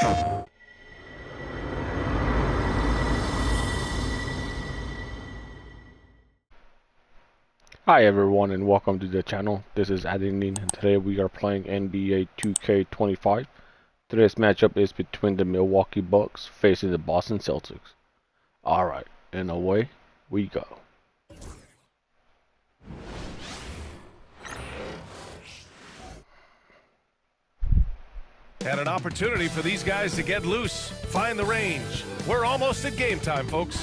Hi everyone and welcome to the channel. This is Adinin and today we are playing NBA 2K25. Today's matchup is between the Milwaukee Bucks facing the Boston Celtics. Alright, and away we go. And an opportunity for these guys to get loose, find the range. We're almost at game time, folks.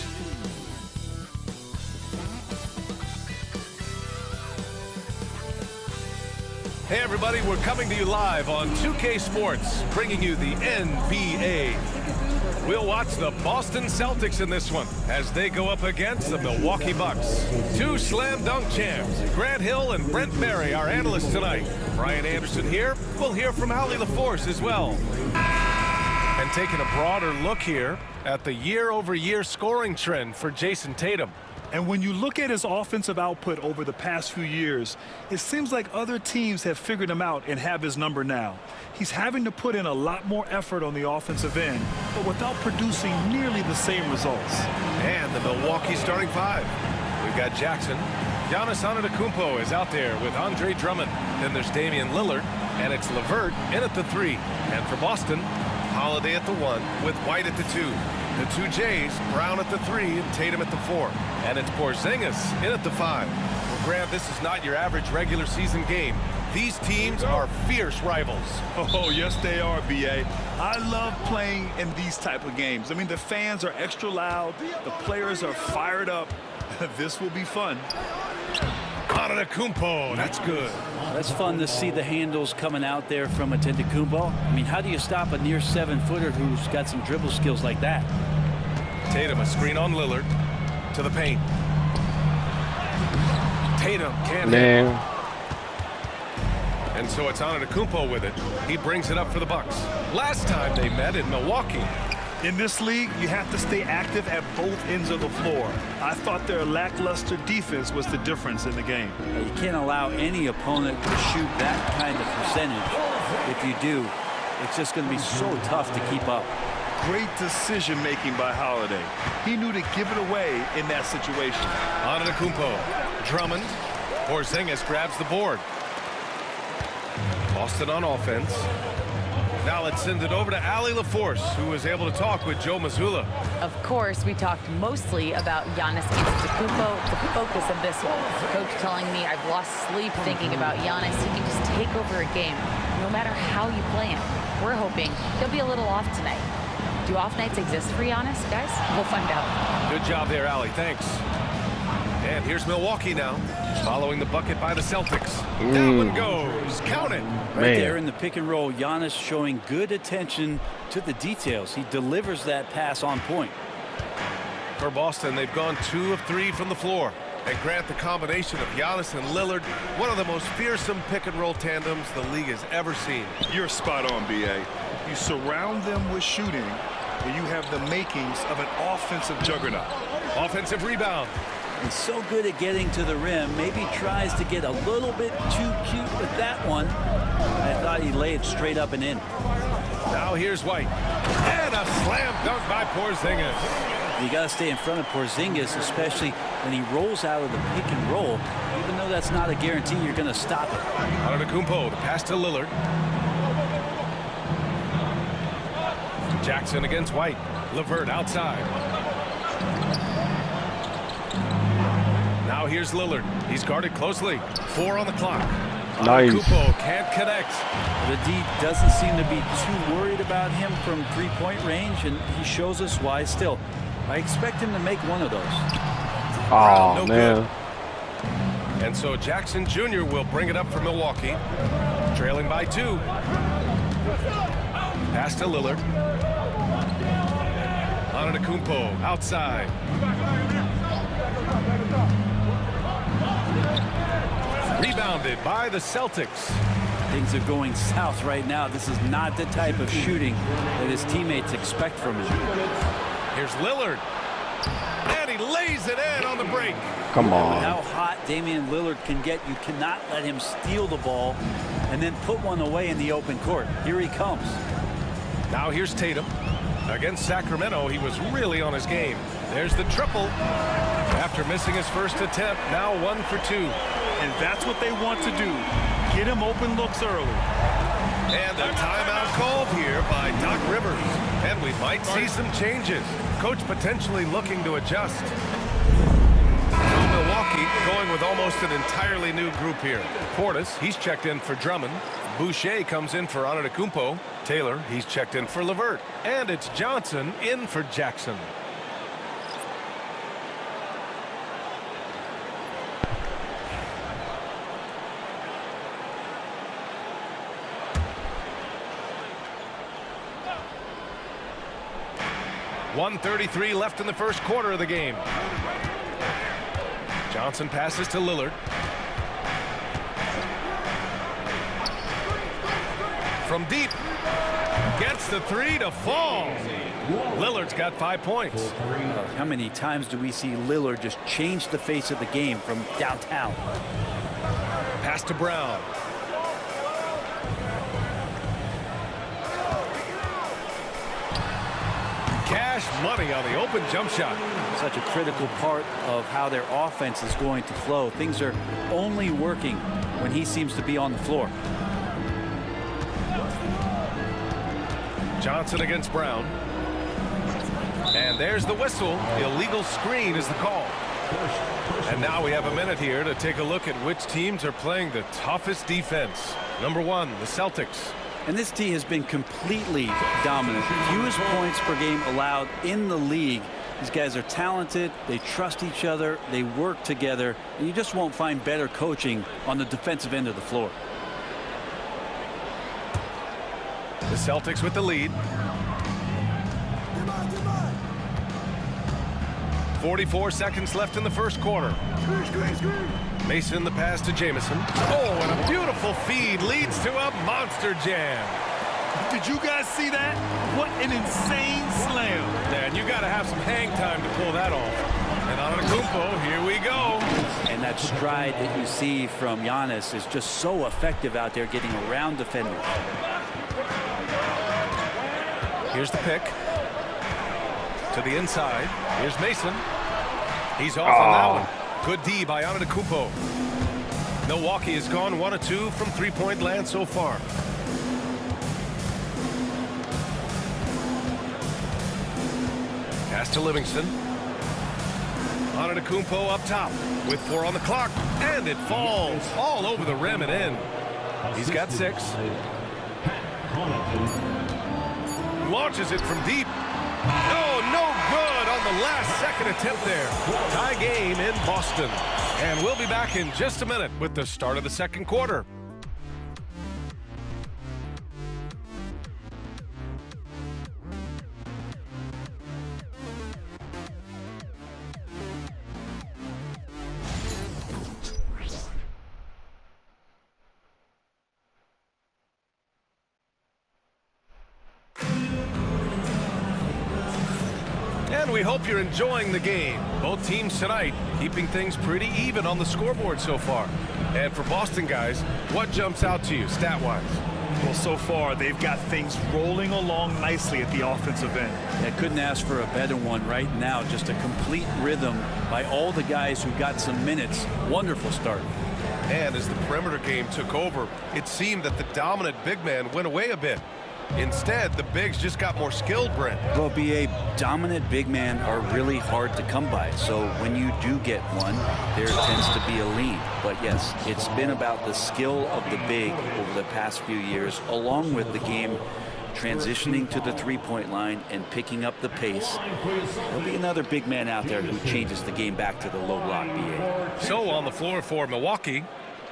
Hey everybody, we're coming to you live on 2K Sports, bringing you the NBA. We'll watch the Boston Celtics in this one as they go up against the Milwaukee Bucks. Two slam dunk champs, Grant Hill and Brent Barry, our analysts tonight. Brian Anderson here. We'll hear from Allie LaForce as well. And taking a broader look here at the year-over-year scoring trend for Jason Tatum. And when you look at his offensive output over the past few years, it seems like other teams have figured him out and have his number now. He's having to put in a lot more effort on the offensive end, but without producing nearly the same results. And the Milwaukee starting five. We've got Jackson. Giannis Antetokounmpo is out there with Andre Drummond. Then there's Damian Lillard, and it's LeVert in at the 3. And for Boston, Holiday at the 1 with White at the 2. The two Jays, Brown at the 3 and Tatum at the 4. And it's Porzingis in at the 5. Well, Grant, this is not your average regular season game. These teams are fierce rivals. Oh, yes, they are, B.A. I love playing in these type of games. I mean, the fans are extra loud. The players are fired up. This will be fun. Antetokounmpo, that's good. That's fun to see the handles coming out there from Antetokounmpo. I mean, how do you stop a near 7-footer who's got some dribble skills like that? Tatum, a screen on Lillard to the paint. Tatum can't hit. And so it's Antetokounmpo with it. He brings it up for the Bucks. Last time they met in Milwaukee. In this league, you have to stay active at both ends of the floor. I thought their lackluster defense was the difference in the game. You can't allow any opponent to shoot that kind of percentage. If you do, it's just going to be so tough to keep up. Great decision-making by Holiday. He knew to give it away in that situation. Antetokounmpo, Drummond, Porzingis grabs the board. Boston on offense. Now let's send it over to Allie LaForce, who was able to talk with Joe Mazzulla. Of course, we talked mostly about Giannis Antetokounmpo, the focus of this one. Coach telling me I've lost sleep thinking about Giannis. He can just take over a game, no matter how you play him. We're hoping he'll be a little off tonight. Do off nights exist for Giannis, guys? We'll find out. Good job there, Allie. Thanks. And here's Milwaukee now, following the bucket by the Celtics. That one goes. Count it. Right there in the pick and roll, Giannis showing good attention to the details. He delivers that pass on point. For Boston, they've gone 2 of 3 from the floor. And Grant, the combination of Giannis and Lillard, one of the most fearsome pick and roll tandems the league has ever seen. You're spot on, B.A. You surround them with shooting, and you have the makings of an offensive juggernaut. Offensive rebound. He's so good at getting to the rim. Maybe tries to get a little bit too cute with that one. I thought he laid straight up and in. Now here's White. And a slam dunk by Porzingis. You got to stay in front of Porzingis, especially when he rolls out of the pick and roll. Even though that's not a guarantee, you're going to stop it. Antetokounmpo, the pass to Lillard. Jackson against White. LeVert outside. Now here's Lillard. He's guarded closely. 4 on the clock. Nice. Antetokounmpo can't connect. The D doesn't seem to be too worried about him from three-point range, and he shows us why still. I expect him to make one of those. Oh, no man. Good. And so Jackson Jr. will bring it up for Milwaukee. Trailing by 2. Pass to Lillard. Antetokounmpo outside. Rebounded by the Celtics. Things are going south right now. This is not the type of shooting that his teammates expect from him. Here's Lillard. And he lays it in on the break. Come on. How hot Damian Lillard can get. You cannot let him steal the ball and then put one away in the open court. Here he comes. Now here's Tatum. Against Sacramento, he was really on his game. There's the triple. After missing his first attempt, now 1 for 2. And that's what they want to do. Get him open looks early. And a timeout called here by Doc Rivers. And we might see some changes. Coach potentially looking to adjust. So Milwaukee going with almost an entirely new group here. Portis, he's checked in for Drummond. Boucher comes in for Antetokounmpo. Taylor, he's checked in for LeVert. And it's Johnson in for Jackson. .133 left in the first quarter of the game. Johnson passes to Lillard. From deep. Gets the three to fall. Lillard's got 5 points. How many times do we see Lillard just change the face of the game from downtown? Pass to Brown. Cash money on the open jump shot. Such a critical part of how their offense is going to flow. Things are only working when he seems to be on the floor. Johnson against Brown. And there's the whistle. Illegal screen is the call. And now we have a minute here to take a look at which teams are playing the toughest defense. Number 1, the Celtics. And this team has been completely dominant. Fewest points per game allowed in the league. These guys are talented. They trust each other. They work together. And you just won't find better coaching on the defensive end of the floor. The Celtics with the lead. 44 seconds left in the first quarter. Mason the pass to Jamison. Oh, and a beautiful feed leads to a monster jam. Did you guys see that? What an insane slam. Man, you got to have some hang time to pull that off. And Antetokounmpo, here we go. And that stride that you see from Giannis is just so effective out there getting around defenders. Here's the pick. To the inside. Here's Mason. He's off on that one. Good D by Antetokounmpo. Milwaukee has gone 1 of 2 from three-point land so far. Pass to Livingston. Antetokounmpo up top with 4 on the clock. And it falls all over the rim and in. He's got 6. Launches it from deep. Oh, no good on the last second attempt there. Tie game in Boston. And we'll be back in just a minute with the start of the second quarter. And we hope you're enjoying the game. Both teams tonight keeping things pretty even on the scoreboard so far. And for Boston guys, what jumps out to you stat-wise? Well, so far, they've got things rolling along nicely at the offensive end. I couldn't ask for a better one right now. Just a complete rhythm by all the guys who got some minutes. Wonderful start. And as the perimeter game took over, it seemed that the dominant big man went away a bit. Instead, the bigs just got more skilled, Brent. Well, BA, dominant big men are really hard to come by. So when you do get one, there tends to be a lead. But yes, it's been about the skill of the big over the past few years, along with the game transitioning to the three-point line and picking up the pace. There'll be another big man out there who changes the game back to the low block, BA. So on the floor for Milwaukee,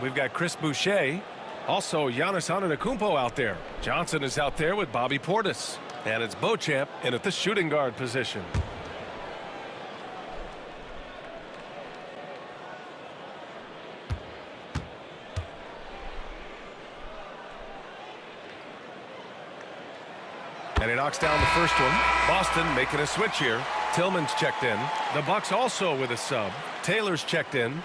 we've got Chris Boucher. Also, Giannis Antetokounmpo out there. Johnson is out there with Bobby Portis. And it's Beauchamp in at the shooting guard position. And he knocks down the first one. Boston making a switch here. Tillman's checked in. The Bucks also with a sub. Taylor's checked in.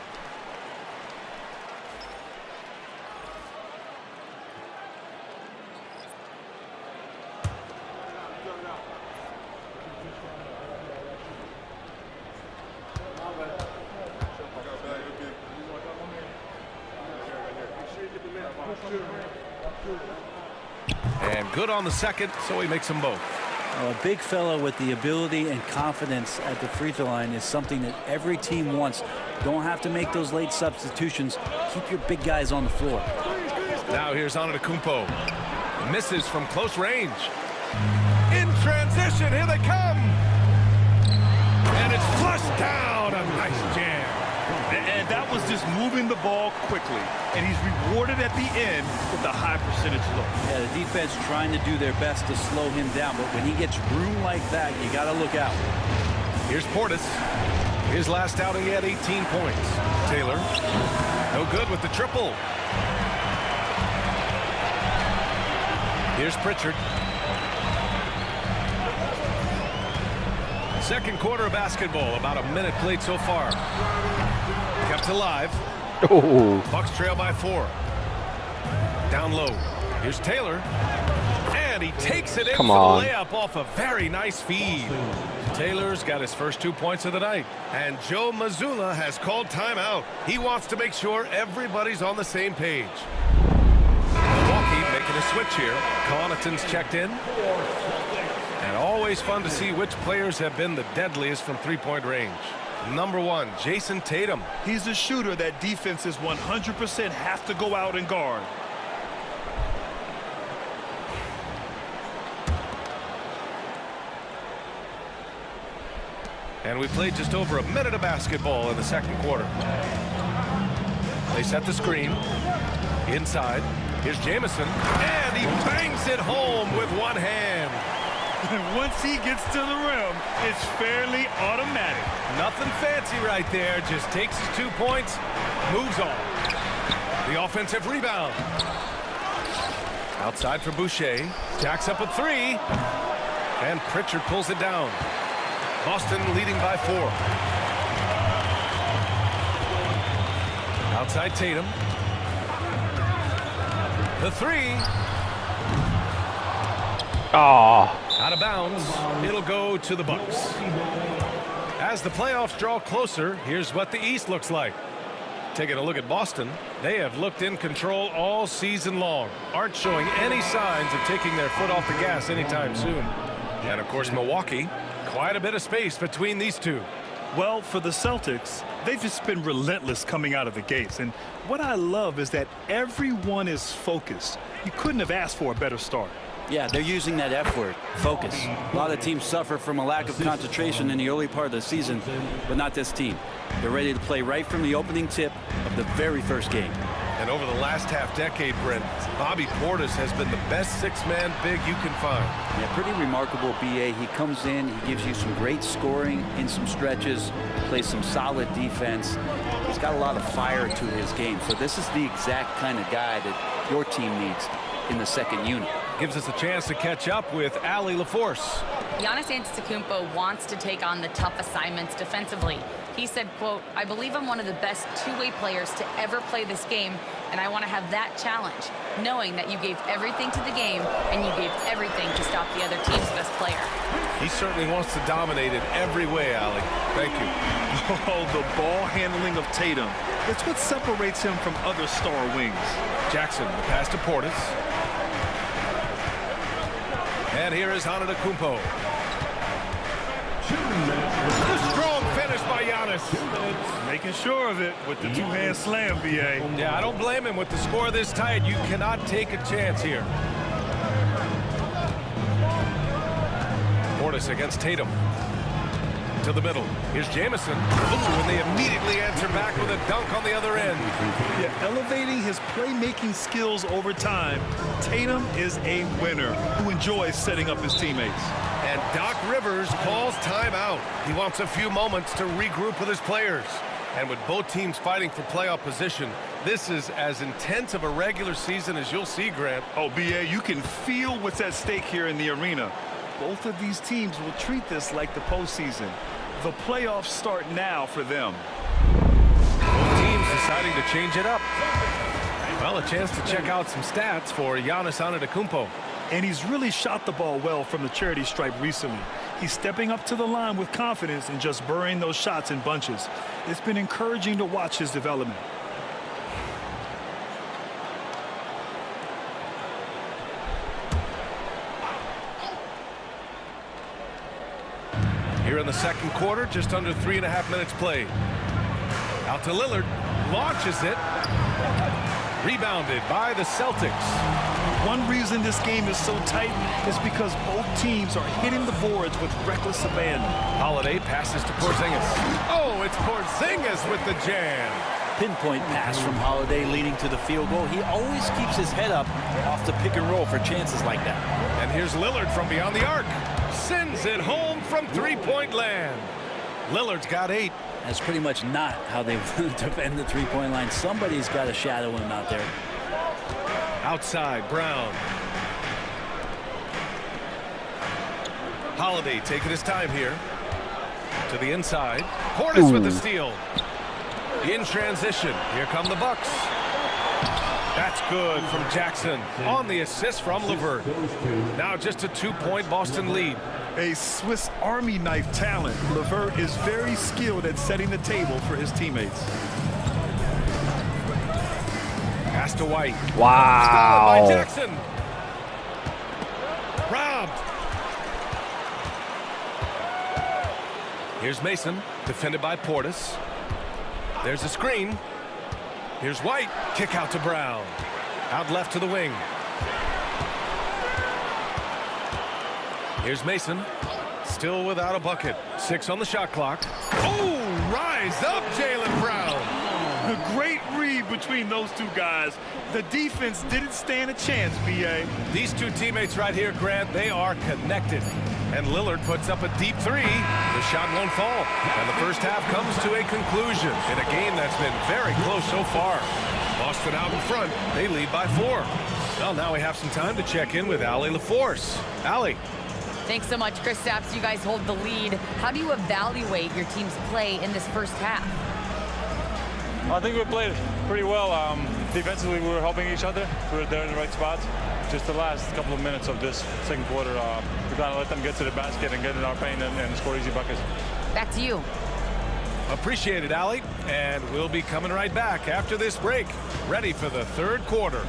And good on the second, so he makes them both. A big fella with the ability and confidence at the free throw line is something that every team wants. Don't have to make those late substitutions. Keep your big guys on the floor. Now here's Antetokounmpo. Misses from close range. In transition, here they come. And it's flushed down. A nice jam. And that was just moving the ball quickly. And he's rewarded at the end with a high percentage look. Yeah, the defense trying to do their best to slow him down. But when he gets room like that, you got to look out. Here's Portis. His last outing, he had 18 points. Taylor, no good with the triple. Here's Pritchard. Second quarter of basketball, about a minute played so far. Kept alive. Oh. Bucks trail by 4. Down low. Here's Taylor. And he takes it in Come for on. the layup off a very nice feed. Taylor's got his first 2 points of the night. And Joe Mazzulla has called timeout. He wants to make sure everybody's on the same page. Milwaukee making a switch here. Connaughton's checked in. And always fun to see which players have been the deadliest from three-point range. Number 1, Jason Tatum. He's a shooter that defenses 100% have to go out and guard. And we played just over a minute of basketball in the second quarter. They set the screen. Inside. Here's Jamison. And he bangs it home with one hand. And once he gets to the rim, it's fairly automatic. Nothing fancy right there. Just takes his 2 points, moves on. The offensive rebound. Outside for Boucher. Jacks up a 3. And Pritchard pulls it down. Boston leading by 4. Outside Tatum. The 3. Ah. Out of bounds. It'll go to the Bucks. As the playoffs draw closer, here's what the East looks like. Taking a look at Boston, they have looked in control all season long. Aren't showing any signs of taking their foot off the gas anytime soon. And of course, Milwaukee, quite a bit of space between these two. Well, for the Celtics, they've just been relentless coming out of the gates. And what I love is that everyone is focused. You couldn't have asked for a better start. Yeah, they're using that F word, focus. A lot of teams suffer from a lack of concentration in the early part of the season, but not this team. They're ready to play right from the opening tip of the very first game. And over the last half-decade, Brent, Bobby Portis has been the best six-man big you can find. Yeah, pretty remarkable, B.A. He comes in, he gives you some great scoring in some stretches, plays some solid defense. He's got a lot of fire to his game. So this is the exact kind of guy that your team needs in the second unit. Gives us a chance to catch up with Allie LaForce. Giannis Antetokounmpo wants to take on the tough assignments defensively. He said, quote, "I believe I'm one of the best two-way players to ever play this game, and I want to have that challenge, knowing that you gave everything to the game and you gave everything to stop the other team's best player." He certainly wants to dominate in every way, Allie. Thank you. Oh, the ball handling of Tatum. It's what separates him from other star wings. Jackson, the pass to Portis. And here is Antetokounmpo. The strong finish by Giannis. Making sure of it with the two-hand slam, B.A. Yeah, I don't blame him. With the score this tight, you cannot take a chance here. Portis against Tatum. To the middle. Here's Jamison. Ooh, and they immediately answer back with a dunk on the other end. Yeah, elevating his playmaking skills over time, Tatum is a winner who enjoys setting up his teammates. And Doc Rivers calls timeout. He wants a few moments to regroup with his players. And with both teams fighting for playoff position, this is as intense of a regular season as you'll see, Grant. Oh, B.A., you can feel what's at stake here in the arena. Both of these teams will treat this like the postseason. The playoffs start now for them. Both teams deciding to change it up. Well, a chance to check out some stats for Giannis Antetokounmpo. And he's really shot the ball well from the charity stripe recently. He's stepping up to the line with confidence and just burying those shots in bunches. It's been encouraging to watch his development. Here in the second quarter, just under 3.5 minutes played. Out to Lillard, launches it. Rebounded by the Celtics. One reason this game is so tight is because both teams are hitting the boards with reckless abandon. Holiday passes to Porzingis. Oh, it's Porzingis with the jam. Pinpoint pass from Holiday leading to the field goal. He always keeps his head up off the pick and roll for chances like that. And here's Lillard from beyond the arc. Sends it home from three-point land. Lillard's got 8. That's pretty much not how they defend the three-point line. Somebody's got to shadow him out there. Outside, Brown. Holiday taking his time here. To the inside. Portis with the steal. In transition. Here come the Bucks. That's good from Jackson on the assist from LeVert. Now just a 2-point Boston lead. A Swiss Army knife talent, LeVert is very skilled at setting the table for his teammates. Pass to White. Wow. Stolen by Jackson. Robbed. Here's Mason, defended by Portis. There's a screen. Here's White. Kick out to Brown. Out left to the wing. Here's Mason. Still without a bucket. 6 on the shot clock. Oh, rise up, Jaylen Brown. A great read between those two guys. The defense didn't stand a chance, B.A. These two teammates right here, Grant, they are connected. And Lillard puts up a deep 3. The shot won't fall. And the first half comes to a conclusion in a game that's been very close so far. Boston out in front. They lead by 4. Well, now we have some time to check in with Allie LaForce. Allie. Thanks so much, Kristaps. You guys hold the lead. How do you evaluate your team's play in this first half? I think we played pretty well. Defensively, we were helping each other. We were there in the right spots. Just the last couple of minutes of this second quarter, we got to let them get to the basket and get in our paint and score easy buckets. Back to you. Appreciate it, Allie. And we'll be coming right back after this break. Ready for the third quarter.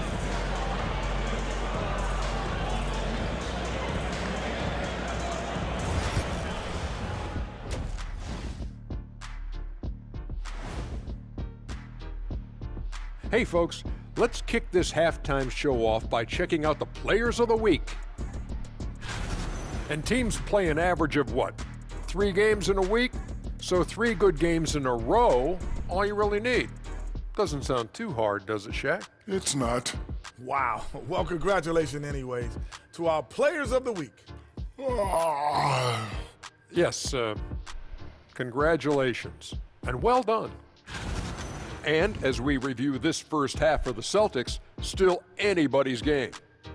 Hey folks, let's kick this halftime show off by checking out the Players of the Week. And teams play an average of what? 3 games in a week? So 3 good games in a row, all you really need. Doesn't sound too hard, does it, Shaq? It's not. Wow. Well, congratulations anyways to our Players of the Week. Yes, congratulations. And well done. And as we review this first half for the Celtics, still anybody's game.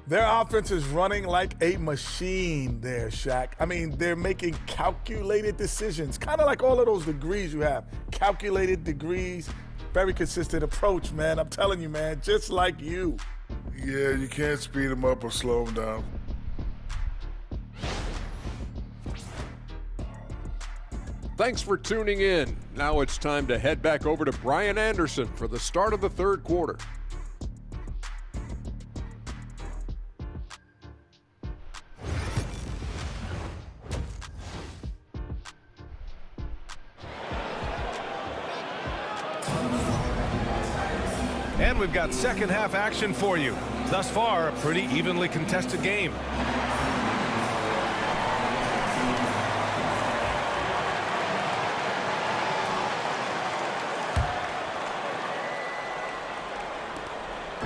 Their offense is running like a machine there, Shaq. I mean, they're making calculated decisions, kind of like all of those degrees you have. Calculated degrees, very consistent approach, man. I'm telling you, man, just like you. Yeah, you can't speed them up or slow them down. Thanks for tuning in. Now it's time to head back over to Brian Anderson for the start of the third quarter. And we've got second half action for you. Thus far, a pretty evenly contested game.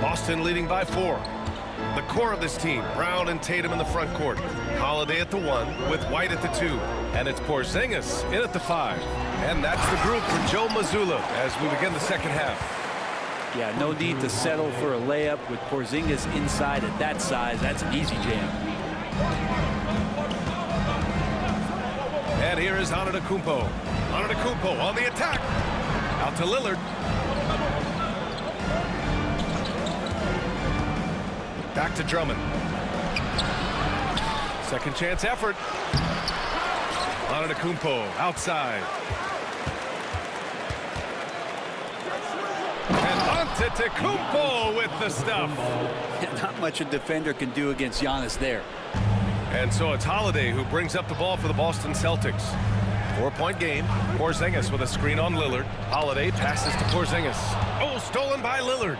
Boston leading by 4. The core of this team, Brown and Tatum in the front court. Holiday at the 1 with White at the 2. And it's Porzingis in at the 5. And that's the group for Joe Mazzulla as we begin the second half. Yeah, no need to settle for a layup with Porzingis inside at that size. That's an easy jam. And here is Antetokounmpo. Antetokounmpo on the attack. Out to Lillard. Back to Drummond. Second chance effort. Antetokounmpo outside. And Antetokounmpo with the stuff. Not much a defender can do against Giannis there. And so it's Holiday who brings up the ball for the Boston Celtics. 4-point game. Porzingis with a screen on Lillard. Holiday passes to Porzingis. Oh, stolen by Lillard.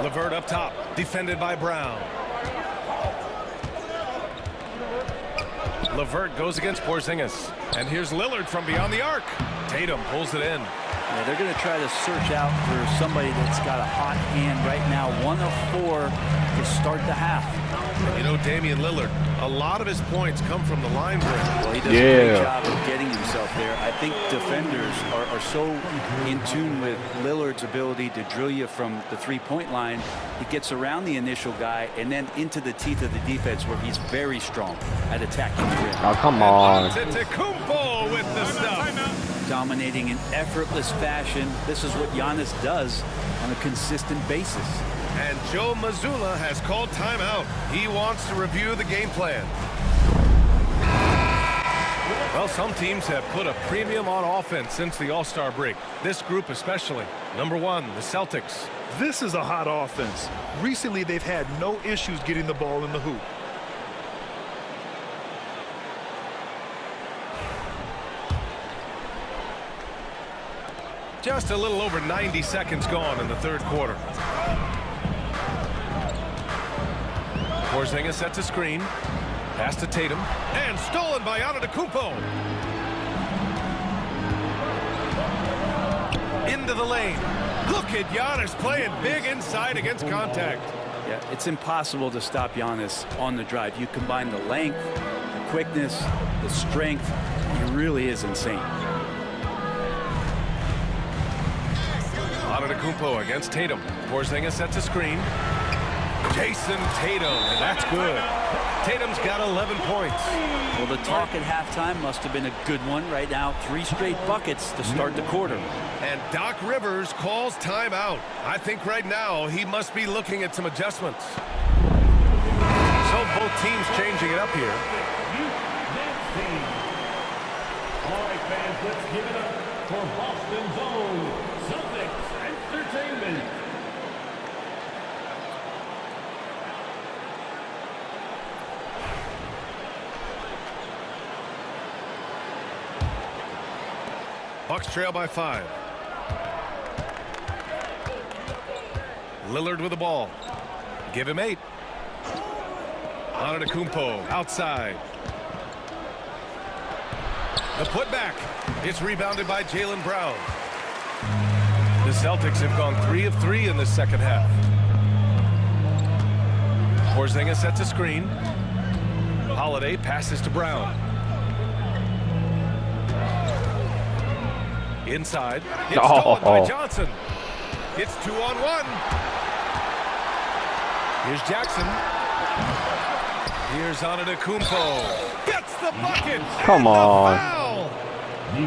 LeVert up top, defended by Brown. LeVert goes against Porzingis. And here's Lillard from beyond the arc. Tatum pulls it in. Yeah, they're going to try to search out for somebody that's got a hot hand right now. 1 of 4 to start the half. You know, Damian Lillard, a lot of his points come from the line break. Well, he does a great job of getting himself there. I think defenders are so in tune with Lillard's ability to drill you from the three-point line. He gets around the initial guy and then into the teeth of the defense where he's very strong at attacking the rim. Oh, come on. Antetokounmpo with the stuff. Dominating in effortless fashion. This is what Giannis does on a consistent basis. And Joe Mazzulla has called timeout. He wants to review the game plan. Well, some teams have put a premium on offense since the All-Star break. This group especially. Number 1, the Celtics. This is a hot offense. Recently, they've had no issues getting the ball in the hoop. Just a little over 90 seconds gone in the third quarter. Porzingis sets a screen. Pass to Tatum. And stolen by Antetokounmpo. Into the lane. Look at Giannis playing big inside against contact. Yeah, it's impossible to stop Giannis on the drive. You combine the length, the quickness, the strength. He really is insane. Antetokounmpo against Tatum. Porzingis sets a screen. Jason Tatum, and that's good. Tatum's got 11 points. Well, the talk at halftime must have been a good one. Right now, 3 straight buckets to start the quarter. And Doc Rivers calls timeout. I think right now he must be looking at some adjustments. So both teams changing it up here. All right, fans, let's give it up for Boston's own Celtics Entertainment. Bucks trail by 5. Lillard with the ball. Give him 8. Antetokounmpo outside. The putback. It's rebounded by Jaylen Brown. The Celtics have gone 3 of 3 in the second half. Porzingis sets a screen. Holiday passes to Brown. Inside. It's stolen by Johnson. It's 2-on-1. Here's Jackson. Here's Antetokounmpo. Gets the bucket. Come on. Foul.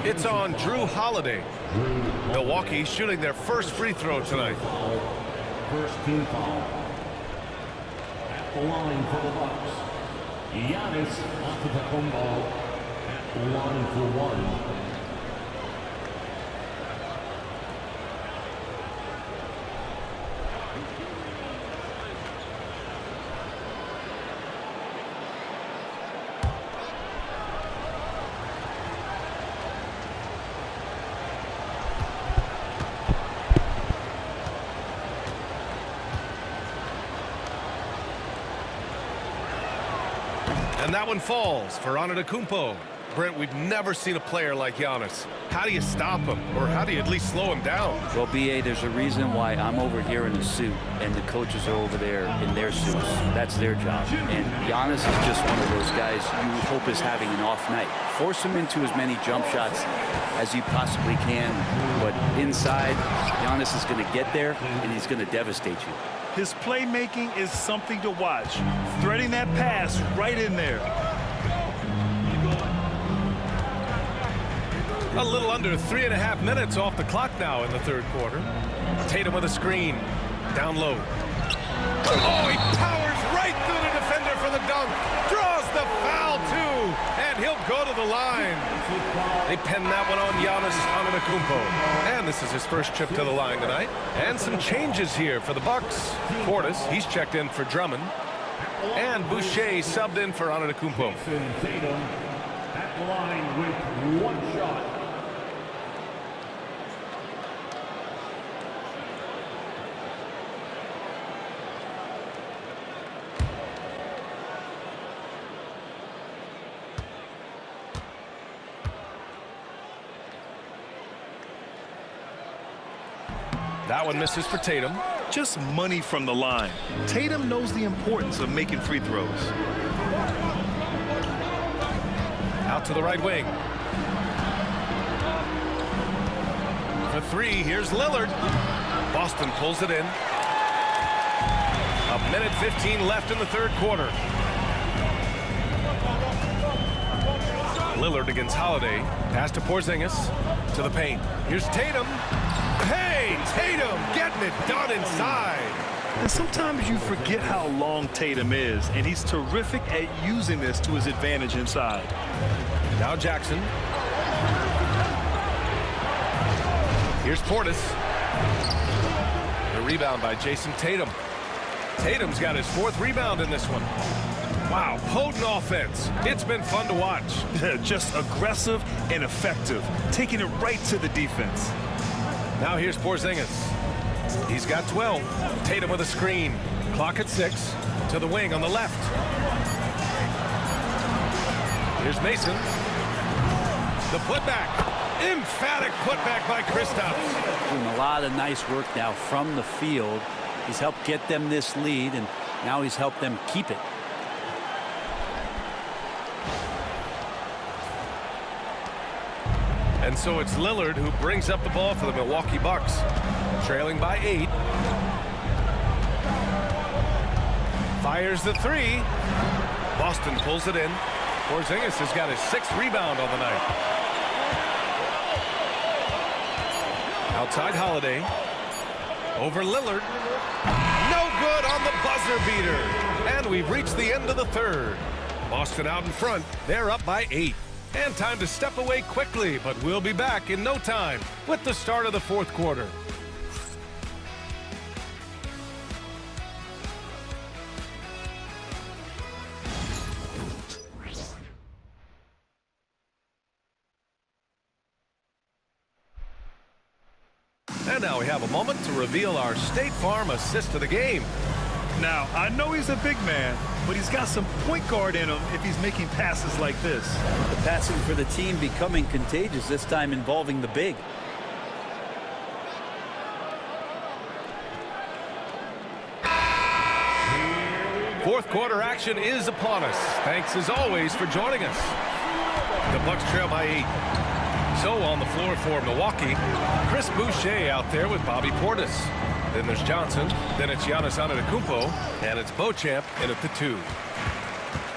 It's on Drew Holiday. Milwaukee shooting their first free throw tonight. First team foul. At the line for the Bucks, Giannis Antetokounmpo at the line for 1. And that one falls for Antetokounmpo. Brent, we've never seen a player like Giannis. How do you stop him? Or how do you at least slow him down? Well, B.A., there's a reason why I'm over here in a suit and the coaches are over there in their suits. That's their job. And Giannis is just one of those guys you hope is having an off night. Force him into as many jump shots as you possibly can. But inside, Giannis is going to get there and he's going to devastate you. His playmaking is something to watch. Threading that pass right in there. A little under 3.5 minutes off the clock now in the third quarter. Tatum with a screen. Down low. Oh, he powers They pin that one on Giannis Antetokounmpo. And this is his first trip to the line tonight. And some changes here for the Bucks. Portis, he's checked in for Drummond. And Boucher subbed in for Antetokounmpo. Tatum at the line with 1 shot. That one misses for Tatum. Just money from the line. Tatum knows the importance of making free throws. Out to the right wing. For 3, here's Lillard. Boston pulls it in. 1:15 left in the 3rd quarter. Lillard against Holiday. Pass to Porzingis. To the paint. Here's Tatum. Hey, Tatum getting it done inside. And sometimes you forget how long Tatum is, and he's terrific at using this to his advantage inside. Now Jackson. Here's Portis. The rebound by Jason Tatum. Tatum's got his 4th rebound in this one. Wow, potent offense. It's been fun to watch. Just aggressive and effective, taking it right to the defense. Now here's Porzingis. He's got 12. Tatum with a screen. Clock at 6. To the wing on the left. Here's Mason. The putback. Emphatic putback by Kristaps. Doing a lot of nice work now from the field. He's helped get them this lead, and now he's helped them keep it. And so it's Lillard who brings up the ball for the Milwaukee Bucks. Trailing by 8. Fires the 3. Boston pulls it in. Porzingis has got his 6th rebound on the night. Outside Holiday. Over Lillard. No good on the buzzer beater. And we've reached the end of the 3rd. Boston out in front. They're up by 8. And time to step away quickly, but we'll be back in no time with the start of the 4th quarter. And now we have a moment to reveal our State Farm assist of the game. Now, I know he's a big man, but he's got some point guard in him if he's making passes like this. The passing for the team becoming contagious, this time involving the big. Fourth quarter action is upon us. Thanks as always for joining us. The Bucks trail by 8. So on the floor for Milwaukee, Chris Boucher out there with Bobby Portis. Then there's Johnson, then it's Giannis Antetokounmpo, and it's Beauchamp in at the 2.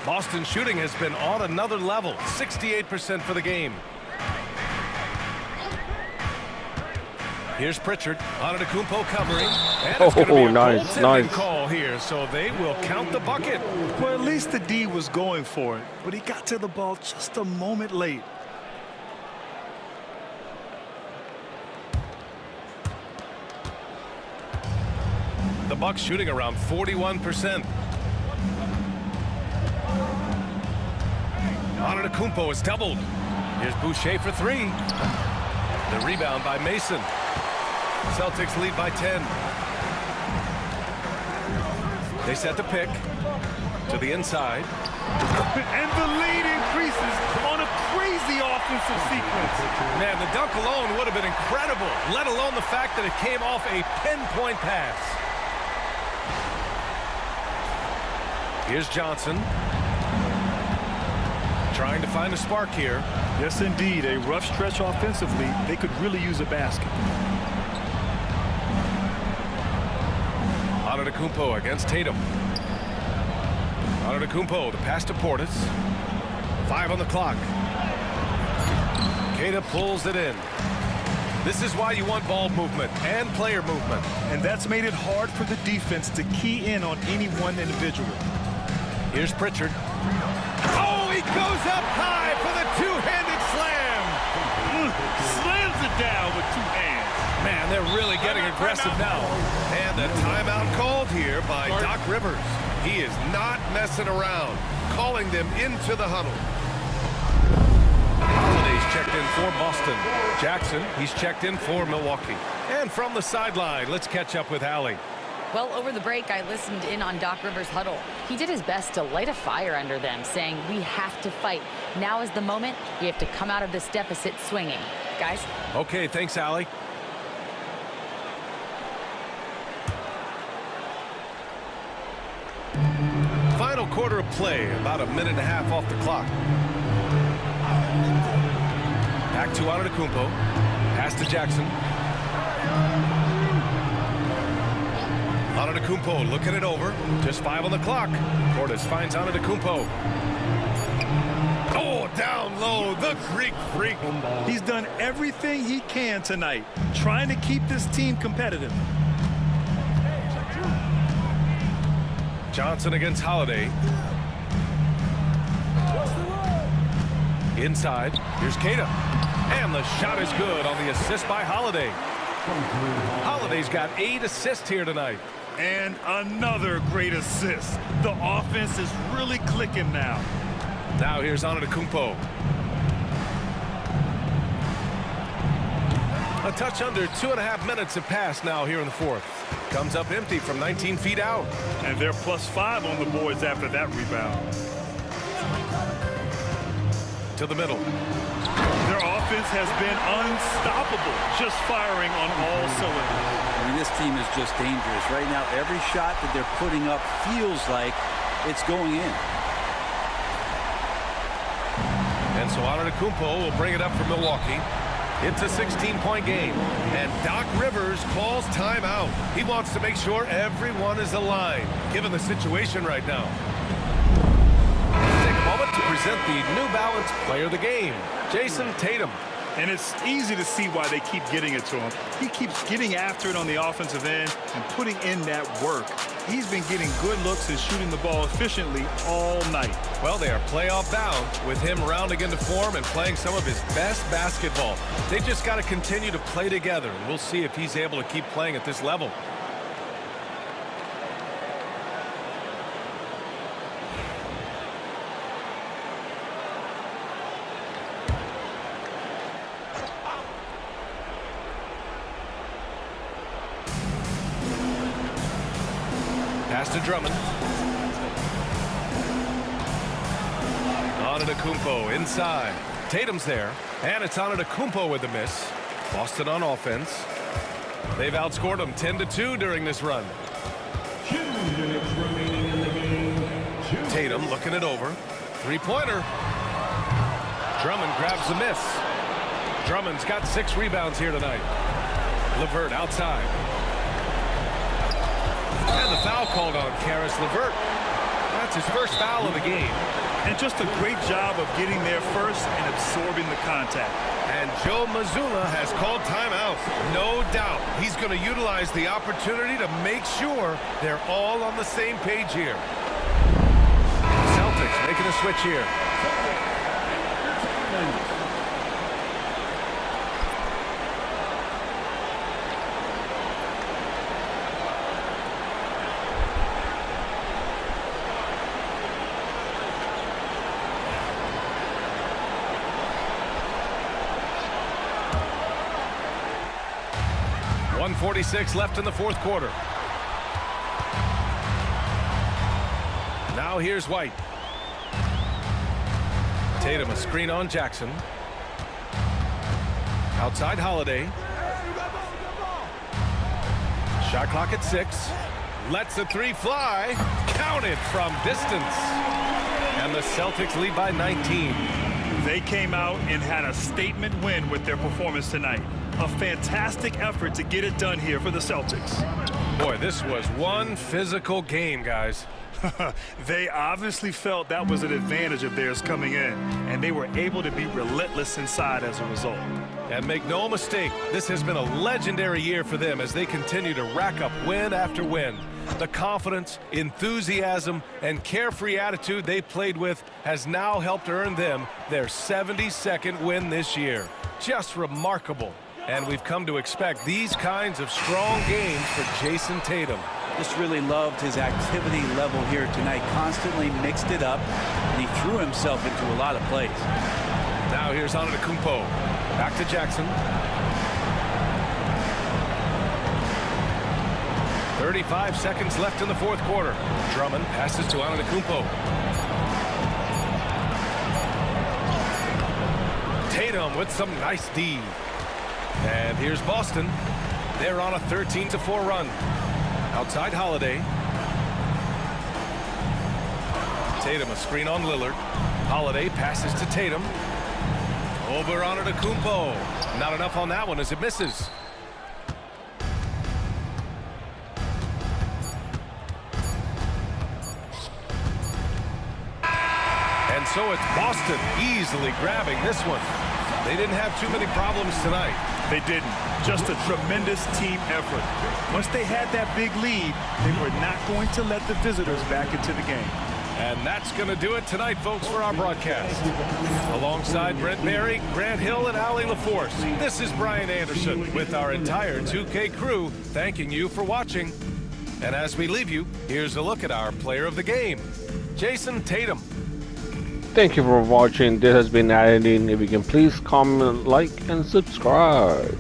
Boston shooting has been on another level, 68% for the game. Here's Pritchard, Antetokounmpo covering, and it's going to be a goaltending call here, so they will count the bucket. Well, at least the D was going for it, but he got to the ball just a moment late. The Bucks shooting around 41%. Antetokounmpo is doubled. Here's Boucher for 3. The rebound by Mason. Celtics lead by 10. They set the pick to the inside. And the lead increases on a crazy offensive sequence. Man, the dunk alone would have been incredible, let alone the fact that it came off a pinpoint pass. Here's Johnson. Trying to find a spark here. Yes, indeed. A rough stretch offensively. They could really use a basket. Antetokounmpo against Tatum. Antetokounmpo, the pass to Portis. 5 on the clock. Queta pulls it in. This is why you want ball movement and player movement. And that's made it hard for the defense to key in on any one individual. Here's Pritchard. Oh, he goes up high for the two-handed slam. down with 2 hands. Man, they're really getting aggressive now. And the timeout called here by Doc Rivers. He is not messing around, calling them into the huddle. Holiday's checked in for Boston. Jackson, he's checked in for Milwaukee. And from the sideline, let's catch up with Allie. Well, over the break, I listened in on Doc Rivers' huddle. He did his best to light a fire under them, saying, we have to fight. Now is the moment. We have to come out of this deficit swinging. Guys? Okay, thanks, Allie. Final quarter of play, about a minute and a half off the clock. Back to Antetokounmpo. Pass to Jackson. Antetokounmpo looking it over. Just 5 on the clock. Portis finds Antetokounmpo. Oh, down low, the Greek freak. He's done everything he can tonight, trying to keep this team competitive. Johnson against Holiday. Inside, here's Keita. And the shot is good on the assist by Holiday. Holiday's got 8 assists here tonight. And another great assist. The offense is really clicking now. Now here's Antetokounmpo. A touch under 2.5 minutes have passed now here in the fourth. Comes up empty from 19 feet out. And they're +5 on the boards after that rebound. To the middle. Their offense has been unstoppable, just firing on all cylinders. I mean, this team is just dangerous. Right now, every shot that they're putting up feels like it's going in. And so Antetokounmpo will bring it up for Milwaukee. It's a 16-point game. And Doc Rivers calls timeout. He wants to make sure everyone is aligned, given the situation right now. Let's take a moment to present the New Balance Player of the Game, Jason Tatum. And it's easy to see why they keep getting it to him. He keeps getting after it on the offensive end and putting in that work. He's been getting good looks and shooting the ball efficiently all night. Well, they are playoff bound with him rounding into form and playing some of his best basketball. They just got to continue to play together, and we'll see if he's able to keep playing at this level. Pass to Drummond. Antetokounmpo inside. Tatum's there. And it's Antetokounmpo with the miss. Boston on offense. They've outscored them 10-2 during this run. 2 minutes remaining in the game. Tatum looking it over. Three-pointer. Drummond grabs the miss. Drummond's got 6 rebounds here tonight. LeVert outside. And the foul called on Karis LeVert. That's his first foul of the game. And just a great job of getting there first and absorbing the contact. And Joe Mazzulla has called timeout. No doubt he's going to utilize the opportunity to make sure they're all on the same page here. Celtics making a switch here. .46 left in the fourth quarter. Now here's White. Tatum a screen on Jackson. Outside Holiday. Shot clock at 6. Lets the 3 fly. Counted from distance. And the Celtics lead by 19. They came out and had a statement win with their performance tonight. A fantastic effort to get it done here for the Celtics. Boy, this was one physical game, guys. They obviously felt that was an advantage of theirs coming in, and they were able to be relentless inside as a result. And make no mistake, this has been a legendary year for them as they continue to rack up win after win. The confidence, enthusiasm, and carefree attitude they played with has now helped earn them their 72nd win this year. Just remarkable. And we've come to expect these kinds of strong games for Jason Tatum. Just really loved his activity level here tonight. Constantly mixed it up, and he threw himself into a lot of plays. Now here's Antetokounmpo. Back to Jackson. 35 seconds left in the fourth quarter. Drummond passes to Antetokounmpo. Tatum with some nice D. And here's Boston. They're on a 13-4 run. Outside Holiday. Tatum a screen on Lillard. Holiday passes to Tatum. Over on Antetokounmpo. Not enough on that one as it misses. And so it's Boston easily grabbing this one. They didn't have too many problems tonight. They didn't. Just a tremendous team effort. Once they had that big lead, they were not going to let the visitors back into the game. And that's going to do it tonight, folks, for our broadcast. Alongside Brent Barry, Grant Hill, and Allie LaForce, this is Brian Anderson with our entire 2K crew thanking you for watching. And as we leave you, here's a look at our player of the game, Jason Tatum. Thank you for watching. This has been Adding. If you can please comment, like, and subscribe.